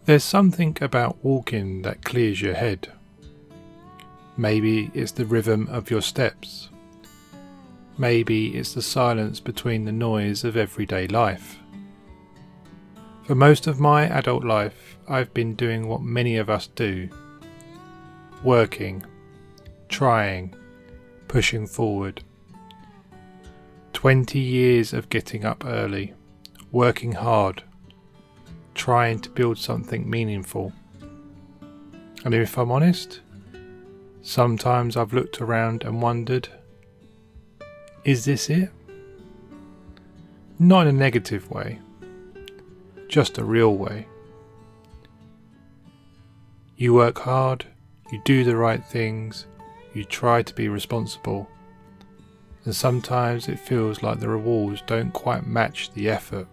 There's something about walking that clears your head. Maybe it's the rhythm of your steps. Maybe it's the silence between the noise of everyday life. For most of my adult life, I've been doing what many of us do. Working, trying, pushing forward. 20 years of getting up early, working hard, trying to build something meaningful. And if I'm honest, sometimes I've looked around and wondered, is this it? Not in a negative way, just a real way. You work hard, you do the right things, you try to be responsible, and sometimes it feels like the rewards don't quite match the effort.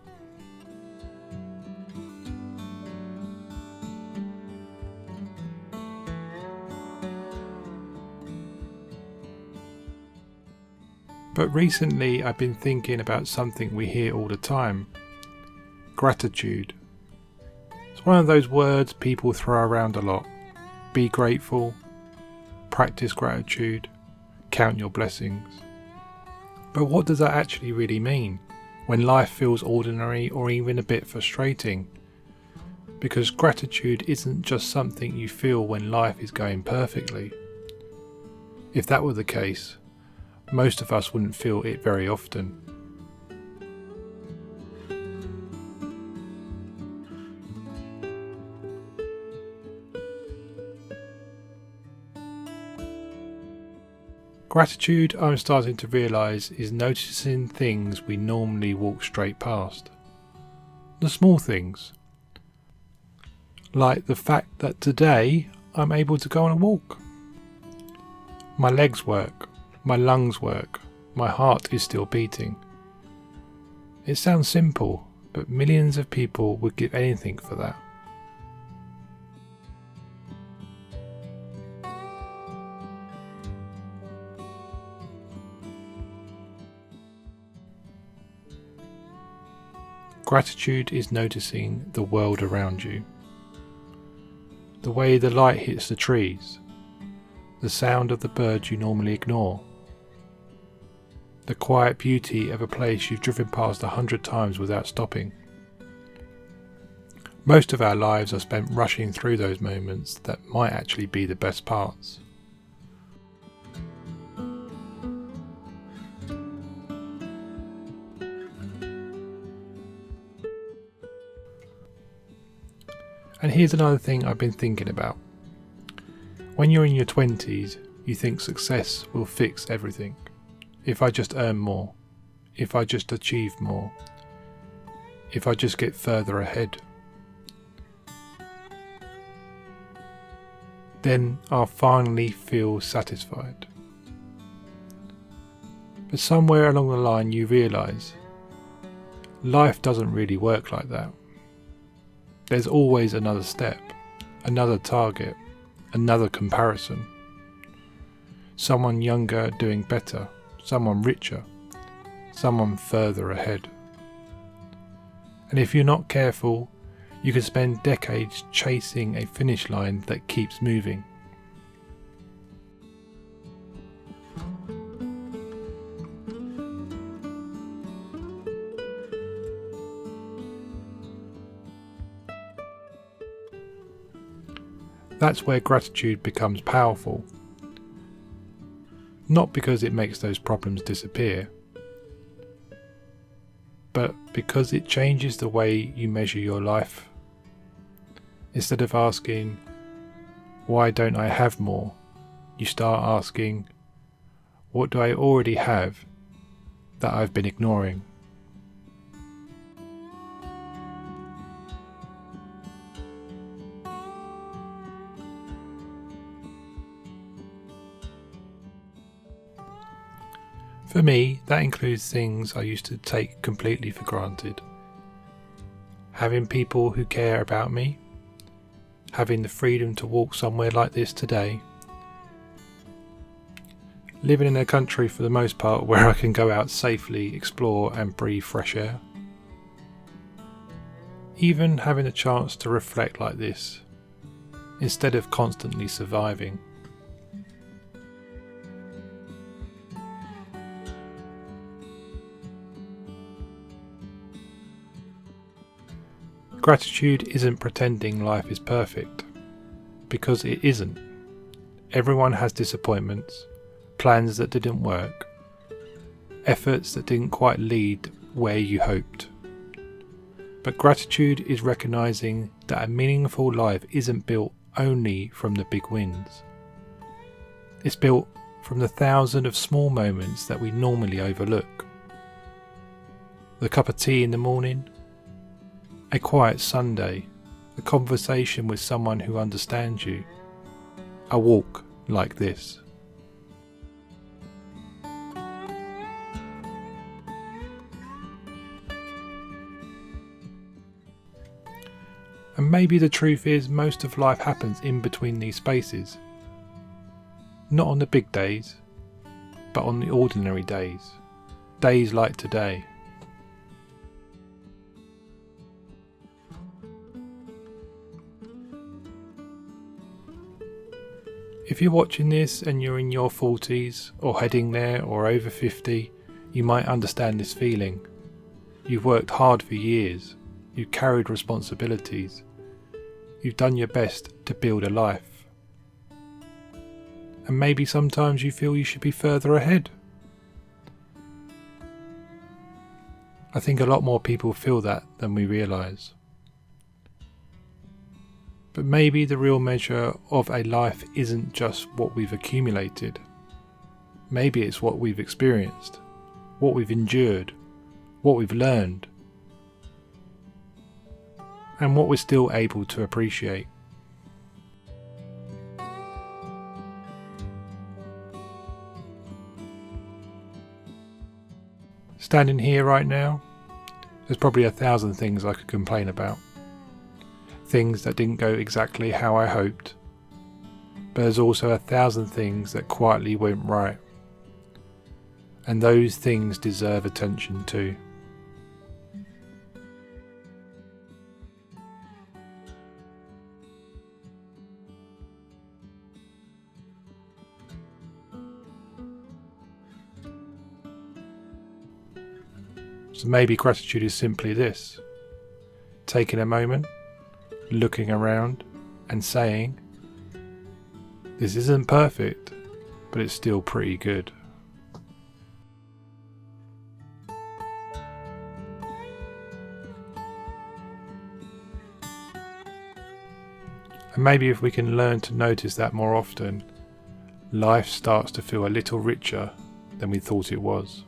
But recently I've been thinking about something we hear all the time: gratitude. It's one of those words people throw around a lot. Be grateful, practice gratitude, count your blessings. But what does that actually really mean when life feels ordinary or even a bit frustrating? Because gratitude isn't just something you feel when life is going perfectly. If that were the case, most of us wouldn't feel it very often. Gratitude, I'm starting to realise, is noticing things we normally walk straight past. The small things. Like the fact that today I'm able to go on a walk. My legs work, my lungs work, my heart is still beating. It sounds simple, but millions of people would give anything for that. Gratitude is noticing the world around you. The way the light hits the trees, the sound of the birds you normally ignore, the quiet beauty of a place you've driven past 100 times without stopping. Most of our lives are spent rushing through those moments that might actually be the best parts. And here's another thing I've been thinking about. When you're in your 20s, you think success will fix everything. If I just earn more, if I just achieve more, if I just get further ahead, then I'll finally feel satisfied. But somewhere along the line you realise life doesn't really work like that. There's always another step, another target, another comparison. Someone younger doing better, someone richer, someone further ahead. And if you're not careful, you can spend decades chasing a finish line that keeps moving. That's where gratitude becomes powerful. Not because it makes those problems disappear, but because it changes the way you measure your life. Instead of asking, why don't I have more? You start asking, what do I already have that I've been ignoring? For me, that includes things I used to take completely for granted. Having people who care about me, having the freedom to walk somewhere like this today, living in a country for the most part where I can go out safely, explore and breathe fresh air. Even having a chance to reflect like this, instead of constantly surviving. Gratitude isn't pretending life is perfect, because it isn't. Everyone has disappointments, plans that didn't work, efforts that didn't quite lead where you hoped. But gratitude is recognizing that a meaningful life isn't built only from the big wins. It's built from the thousands of small moments that we normally overlook. The cup of tea in the morning, a quiet Sunday, a conversation with someone who understands you, a walk like this. And maybe the truth is most of life happens in between these spaces. Not on the big days, but on the ordinary days. Days like today. If you're watching this and you're in your 40s or heading there or over 50, you might understand this feeling. You've worked hard for years. You've carried responsibilities. You've done your best to build a life. And maybe sometimes you feel you should be further ahead. I think a lot more people feel that than we realise. But maybe the real measure of a life isn't just what we've accumulated. Maybe it's what we've experienced, what we've endured, what we've learned, and what we're still able to appreciate. Standing here right now, there's probably 1,000 things I could complain about. Things that didn't go exactly how I hoped, but there's also 1,000 things that quietly went right. And those things deserve attention too. So maybe gratitude is simply this: taking a moment, looking around and saying, this isn't perfect, but it's still pretty good. And maybe if we can learn to notice that more often, life starts to feel a little richer than we thought it was.